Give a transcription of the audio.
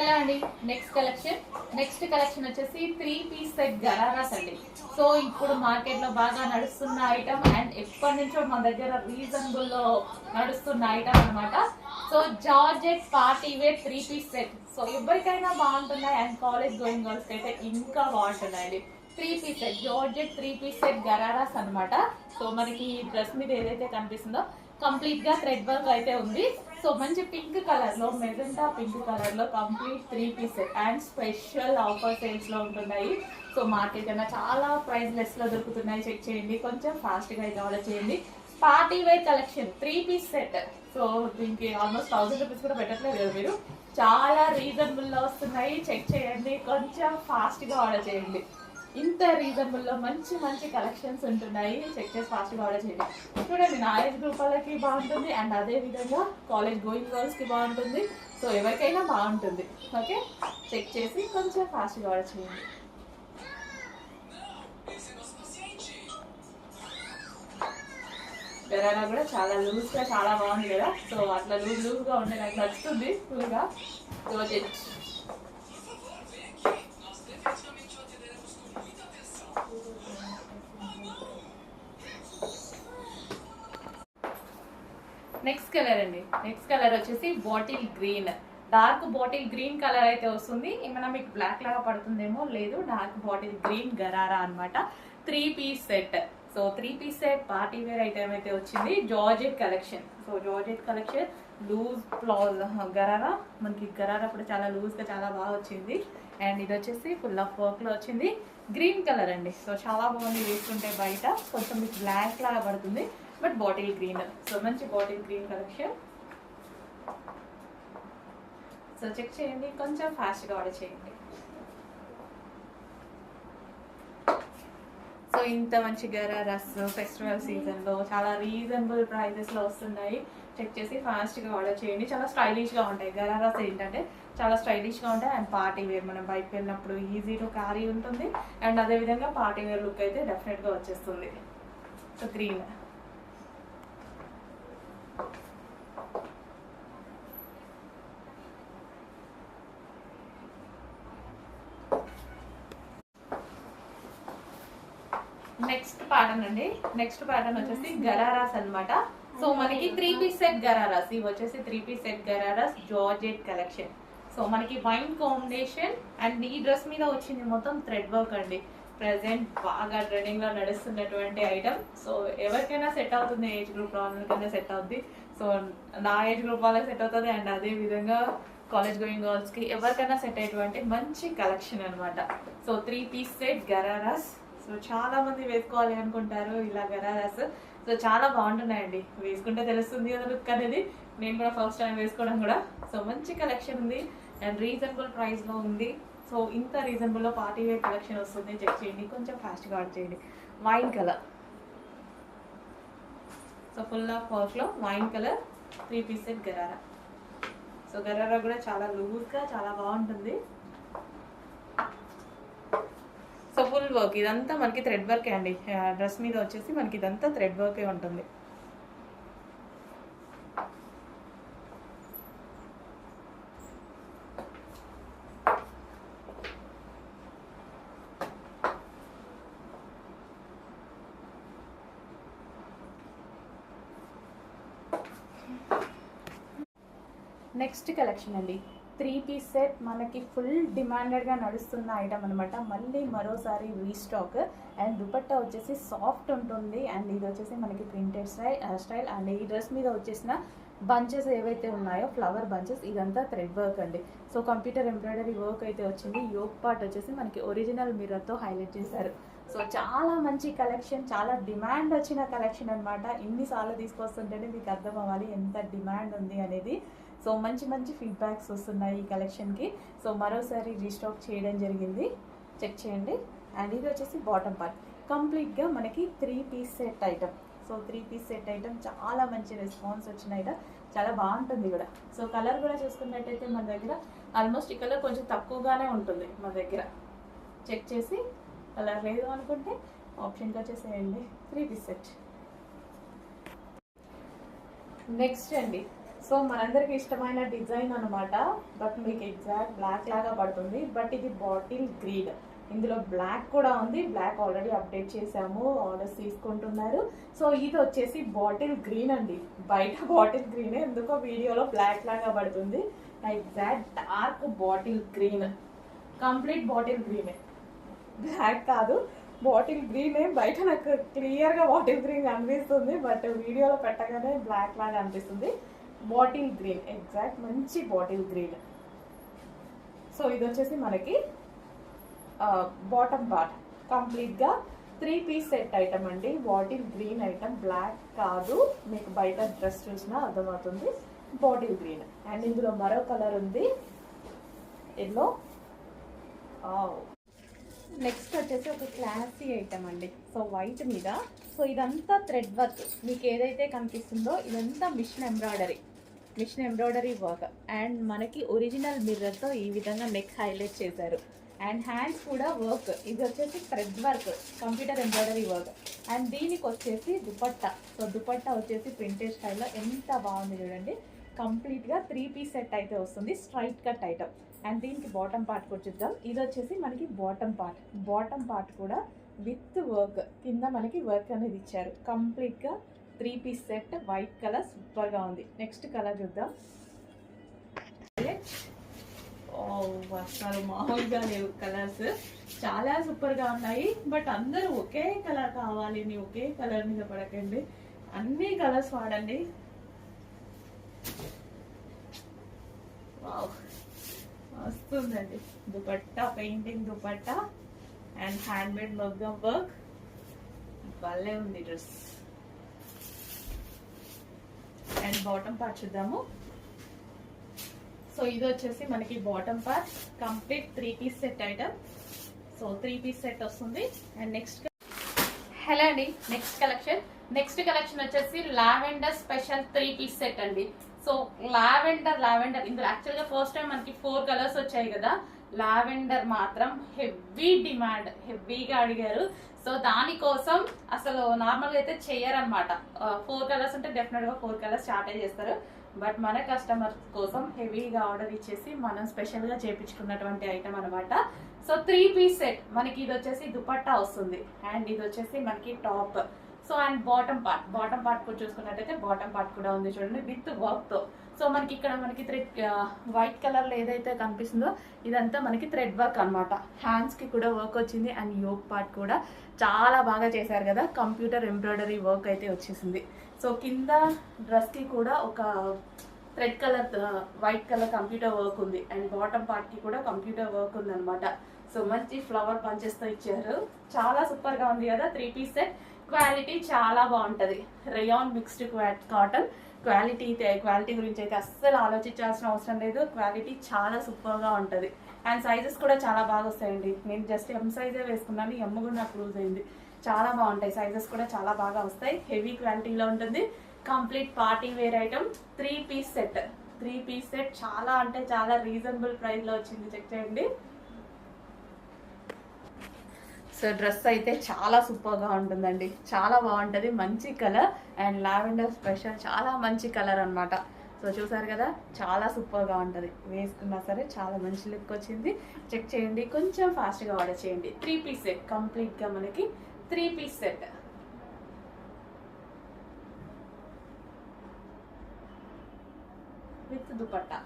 Hello అండి, next collection వచ్చేసి 3 piece set ghararas అండి. సో ఇప్పుడు మార్కెట్ లో బాగా నడుస్తున్న ఐటమ్ అండ్ ఎప్పటి నుంచో మన దగ్గర రీజనబుల్ లో నడుస్తున్న ఐటమ్ అనమాట. So georgette party wear 3 piece set. So ఎవరికైనా బాగుంటున్నాయి అండ్ కాలేజ్ గోయింగ్ గర్ల్స్ అయితే ఇంకా బాగుంటున్నాయండి. 3 piece set georgette 3 piece set ghararas అనమాట. సో మనకి డ్రెస్ మీద ఏదైతే కనిపిస్తుందో కంప్లీట్ గా థ్రెడ్ వర్క్ అయితే ఉంది. సో మంచి పింక్ కలర్ లో, మెజెంటా పింక్ కలర్ లో complete 3 piece set and special offer sales లో ఉంటున్నాయి. సో మార్కెట్ కన్నా చాలా ప్రైస్ లెస్ లో దొరుకుతున్నాయి. చెక్ చేయండి, కొంచెం ఫాస్ట్ గా అయితే ఆర్డర్ చేయండి. Party wear collection 3 piece set. So దీనికి ఆల్మోస్ట్ 1000 రూపీస్ కూడా పెట్టట్లేదు కదా మీరు. చాలా రీజనబుల్ లో వస్తున్నాయి. చెక్ చేయండి, కొంచెం ఫాస్ట్ గా ఆర్డర్ చేయండి. ఇంత రీజనబుల్ లో మంచి మంచి కలెక్షన్స్ ఉంటున్నాయి. చెక్ చేసి ఫాస్ట్ గా ఆర్డర్ చేయండి. చూడండి, నా ఏజ్ గ్రూప్ వాళ్ళకి బాగుంటుంది అండ్ అదే విధంగా కాలేజ్ గోయింగ్ గర్ల్స్ కి బాగుంటుంది. సో ఎవరికైనా బాగుంటుంది. ఓకే, చెక్ చేసి కొంచెం ఫాస్ట్ గా ఆర్డర్ చేయండి. గరారా కూడా చాలా లూజ్ గా చాలా బాగుంది కదా. సో అట్లా లూజ్ గా ఉండే నాకు నచ్చుతుంది ఫుల్ గా. నెక్స్ట్ కలర్ అండి. నెక్స్ట్ కలర్ వచ్చేసి bottle green, dark bottle green colour అయితే వస్తుంది. ఏమైనా మీకు బ్లాక్ లాగా పడుతుందేమో, లేదు, డార్క్ బాటిల్ గ్రీన్ గరారా అనమాట. 3 piece set. So 3 piece set party wear item అయితే వచ్చింది. Georgette collection. So georgette collection loose blouse gharara. మనకి గరారా కూడా చాలా లూజ్ గా చాలా బాగా వచ్చింది. అండ్ ఇది వచ్చేసి ఫుల్ ఆఫ్ వర్క్ లో వచ్చింది. గ్రీన్ కలర్ అండి. సో చాలా బాగుంది. వేసుకుంటే బయట కొంచెం మీకు బ్లాక్ లాగా పడుతుంది, బట్ బాటిల్ గ్రీన్. సో మంచి bottle green collection. So check చేయండి, కొంచెం ఫాస్ట్గా ఆర్డర్ చేయండి. సో ఇంత మంచి గరారాస్ ఫెస్టివల్ సీజన్లో చాలా రీజనబుల్ ప్రైజెస్లో వస్తున్నాయి. చెక్ చేసి ఫాస్ట్గా ఆర్డర్ చేయండి. చాలా స్టైలిష్గా ఉంటాయి. గరారాస్ ఏంటంటే చాలా స్టైలిష్గా ఉంటాయి అండ్ పార్టీ వేర్. మనం బయటకు వెళ్ళినప్పుడు ఈజీ టు క్యారీ ఉంటుంది అండ్ అదేవిధంగా పార్టీ వేర్ లుక్ అయితే డెఫినెట్గా వచ్చేస్తుంది. So green. నెక్స్ట్ ప్యాటర్న్ అండి. నెక్స్ట్ ప్యాటర్న్ వచ్చేసి గరారాస్ అనమాట. సో మనకి 3 పీస్ సెట్ గరారాస్. ఇవి వచ్చేసి 3 piece set ghararas georgette collection. So మనకి వైన్ కాంబినేషన్ అండ్ ఈ డ్రెస్ మీద వచ్చింది మొత్తం థ్రెడ్ వర్క్ అండి. ప్రెసెంట్ బాగా ట్రెండింగ్ లో నడుస్తున్నటువంటి ఐటమ్. సో ఎవరికైనా సెట్ అవుతుంది, ఏజ్ గ్రూప్ వాళ్ళకైనా సెట్ అవుతుంది. సో నా ఏజ్ గ్రూప్ వాళ్ళకి సెట్ అవుతుంది అండ్ అదే విధంగా కాలేజ్ గోయింగ్ గర్ల్స్ కి ఎవరికైనా సెట్ అయ్యేటువంటి మంచి కలెక్షన్ అనమాట. So 3 piece set ghararas. So చాలా మంది వేసుకోవాలి అనుకుంటారు ఇలా గరారాస్. సో చాలా బాగుంటున్నాయండి. వేసుకుంటే తెలుస్తుంది కదా లుక్ అనేది. నేను కూడా ఫస్ట్ టైం వేసుకోవడం కూడా. సో మంచి కలెక్షన్ ఉంది అండ్ రీజనబుల్ ప్రైస్ లో ఉంది. సో ఇంత రీజనబుల్ లో పార్టీ వేర్ కలెక్షన్ వస్తుంది. చెక్ చేయండి, కొంచెం ఫాస్ట్గా ఆర్డర్ చేయండి. Wine colour. So full of work లో wine colour 3 piece set gharara. So gharara కూడా చాలా లూజ్గా చాలా బాగుంటుంది. సో ఫుల్ వర్క్ ఇదంతా మనకి థ్రెడ్ వర్కే అండి. డ్రెస్ మీద వచ్చేసి మనకి ఇదంతా థ్రెడ్ వర్కే ఉంటుంది. నెక్స్ట్ కలెక్షన్ అండి. 3 పీస్ సెట్ మనకి ఫుల్ డిమాండెడ్గా నడుస్తున్న ఐటమ్ అనమాట. మళ్ళీ మరోసారి రీస్టాక్. అండ్ దుపట్టా వచ్చేసి సాఫ్ట్ ఉంటుంది అండ్ ఇది వచ్చేసి మనకి ప్రింటెడ్ స్టైల్ అండ్ ఈ డ్రెస్ మీద వచ్చేసిన బంచెస్ ఏవైతే ఉన్నాయో ఫ్లవర్ బంచెస్ ఇదంతా థ్రెడ్ వర్క్ అండి. సో కంప్యూటర్ ఎంబ్రాయిడరీ వర్క్ అయితే వచ్చింది. యోక్ పార్ట్ వచ్చేసి మనకి ఒరిజినల్ మిర్రర్తో హైలైట్ చేశారు. సో చాలా మంచి కలెక్షన్, చాలా డిమాండ్ వచ్చిన కలెక్షన్ అనమాట. ఇన్నిసార్లు తీసుకొస్తుంటేనే మీకు అర్థం అవ్వాలి ఎంత డిమాండ్ ఉంది అనేది. సో మంచి మంచి ఫీడ్బ్యాక్స్ వస్తున్నాయి ఈ కలెక్షన్కి. సో మరోసారి రీస్టాక్ చేయడం జరిగింది. చెక్ చేయండి. అండ్ ఇది వచ్చేసి బాటమ్ పార్ట్ కంప్లీట్గా మనకి 3 piece set item. So 3 piece set item చాలా మంచి రెస్పాన్స్ వచ్చిన ఐటమ్, చాలా బాగుంటుంది కూడా. సో కలర్ కూడా చూసుకున్నట్టయితే మన దగ్గర ఆల్మోస్ట్ ఈ కలర్ కొంచెం తక్కువగానే ఉంటుంది మన దగ్గర. చెక్ చేసి కలర్ లేదు అనుకుంటే ఆప్షన్గా చేసేయండి. 3 పీస్ సెట్. నెక్స్ట్ అండి. సో మనందరికి ఇష్టమైన డిజైన్ అనమాట. బట్ మీకు ఎగ్జాక్ట్ బ్లాక్ లాగా పడుతుంది. బట్ ఇది బాటిల్ గ్రీన్, ఇందులో బ్లాక్ కూడా ఉంది. బ్లాక్ ఆల్రెడీ అప్డేట్ చేసాము, ఆర్డర్స్ తీసుకుంటున్నారు. సో ఇది వచ్చేసి బాటిల్ గ్రీన్ అండి. బయట బాటిల్ గ్రీనే, ఎందుకో వీడియోలో బ్లాక్ లాగా పడుతుంది. Exact dark bottle green, complete bottle గ్రీనే, బ్లాక్ కాదు, బాటిల్ గ్రీనే. బయట నాకు క్లియర్గా బాటిల్ గ్రీన్ కనిపిస్తుంది, బట్ వీడియోలో పెట్టగానే బ్లాక్ లాగా అనిపిస్తుంది. బాటిల్ గ్రీన్, ఎగ్జాక్ట్ మంచి బాటిల్ గ్రీన్. సో ఇది వచ్చేసి మనకి బాటమ్ పార్ట్ కంప్లీట్గా 3 పీస్ సెట్ ఐటమ్ అండి. బాటిల్ గ్రీన్ ఐటమ్, బ్లాక్ కాదు, మీకు బయట డ్రెస్ చూసినా అర్థమవుతుంది. Bottle green. అండ్ ఇందులో మరో కలర్ ఉంది, ఎల్లో. నెక్స్ట్ వచ్చేసి ఒక క్లాసీ ఐటమ్ అండి. సో వైట్ మీద, సో ఇదంతా థ్రెడ్ వర్క్, మీకు ఏదైతే కనిపిస్తుందో ఇదంతా మిషన్ ఎంబ్రాయిడరీ వర్క్. అండ్ మనకి ఒరిజినల్ మిర్రర్తో ఈ విధంగా నెక్ హైలైట్ చేశారు. అండ్ హ్యాండ్స్ కూడా వర్క్, ఇది వచ్చేసి thread work, computer embroidery work. And దీనికి వచ్చేసి దుపట్టా. సో దుపట్టా వచ్చేసి ప్రింటెడ్ స్టైల్లో ఎంత బాగుంది చూడండి. కంప్లీట్గా 3 పీస్ సెట్ అయితే వస్తుంది, స్ట్రైట్ కట్ ఐటమ్. అండ్ దీనికి బాటమ్ పార్ట్ చూద్దాం. ఇది వచ్చేసి మనకి బాటమ్ పార్ట్ కూడా విత్ వర్క్, కింద మనకి వర్క్ అనేది ఇచ్చారు. కంప్లీట్గా 3 పీస్ సెట్, వైట్ కలర్ సూపర్గా ఉంది. నెక్స్ట్ కలర్ చూద్దాం. అసలు మామూలుగా లేవు కలర్స్, చాలా సూపర్గా ఉన్నాయి. బట్ అందరూ ఒకే కలర్ కావాలి, ఒకే కలర్ మీద పడకండి, అన్ని కలర్స్ వాడండి. వస్తుందండి dupatta, painting dupatta and handmade మగ్గం వర్క్, భలే ఉంది డ్రెస్. అండ్ బాటమ్ పార్ట్ చూద్దాము. సో ఇది వచ్చేసి మనకి bottom part, complete 3 piece set item. So 3 piece set వస్తుంది. అండ్ నెక్స్ట్, హలో అండి, నెక్స్ట్ కలెక్షన్ వచ్చేసి లావెండర్ స్పెషల్ 3 పీస్ సెట్ అండి. సో లావెండర్ ఇందులో యాక్చువల్గా ఫస్ట్ టైం మనకి 4 కలర్స్ వచ్చాయి కదా. లావెండర్ మాత్రం హెవీ డిమాండ్, హెవీగా అడిగారు. సో దానికోసం అసలు నార్మల్గా అయితే చెయ్యరనమాట. 4 కలర్స్ అంటే డెఫినెట్గా 4 కలర్స్ స్టార్ట్ చేస్తారు. బట్ మన కస్టమర్స్ కోసం హెవీగా ఆర్డర్ ఇచ్చేసి మనం స్పెషల్గా చేయించుకున్నటువంటి ఐటమ్ అనమాట. సో 3 పీస్ సెట్ మనకి, ఇది వచ్చేసి దుపట్టా వస్తుంది. అండ్ ఇది వచ్చేసి మనకి top. So and bottom part కూడా చూసుకున్నట్టయితే బాటమ్ పార్ట్ కూడా ఉంది చూడండి, విత్ వర్క్తో. సో మనకి ఇక్కడ మనకి థ్రెడ్, వైట్ కలర్లో ఏదైతే కనిపిస్తుందో ఇదంతా మనకి థ్రెడ్ వర్క్ అనమాట. హ్యాండ్స్కి కూడా వర్క్ వచ్చింది. అండ్ యోక్ పార్ట్ కూడా చాలా బాగా చేశారు కదా, కంప్యూటర్ ఎంబ్రాయిడరీ వర్క్ అయితే వచ్చేసింది. సో కింద డ్రెస్కి కూడా ఒక thread colour, white colour computer work ఉంది. అండ్ బాటమ్ పార్ట్కి కూడా కంప్యూటర్ వర్క్ ఉంది అనమాట. సో మంచి ఫ్లవర్ పంచెస్తో ఇచ్చారు, చాలా సూపర్గా ఉంది కదా. 3 పీస్ సెట్, క్వాలిటీ చాలా బాగుంటుంది. రేయాన్ మిక్స్డ్ కాటన్, క్వాలిటీ గురించి అయితే అస్సలు ఆలోచించాల్సిన అవసరం లేదు. క్వాలిటీ చాలా సూపర్గా ఉంటుంది. అండ్ సైజెస్ కూడా చాలా బాగా వస్తాయండి. నేను జస్ట్ ఎం సైజే వేసుకున్నాను, ఎమ్ కూడా నాకు లూజ్ అయింది. చాలా బాగుంటాయి, సైజెస్ కూడా చాలా బాగా వస్తాయి. హెవీ క్వాలిటీలో ఉంటుంది. Complete party wear item, 3 piece set చాలా అంటే చాలా రీజనబుల్ ప్రైస్లో వచ్చింది. చెక్ చేయండి. సో డ్రెస్ అయితే చాలా సూపర్గా ఉంటుందండి, చాలా బాగుంటుంది. మంచి కలర్ అండ్ లావెండర్ స్పెషల్, చాలా మంచి కలర్ అనమాట. సో చూసారు కదా, చాలా సూపర్గా ఉంటుంది. వేసుకున్నా సరే చాలా మంచి లుక్ వచ్చింది. చెక్ చేయండి, కొంచెం ఫాస్ట్గా ఆర్డర్ చేయండి. 3 పీస్ సెట్, కంప్లీట్గా మనకి 3 పీస్ సెట్ విత్ దుపట్టా.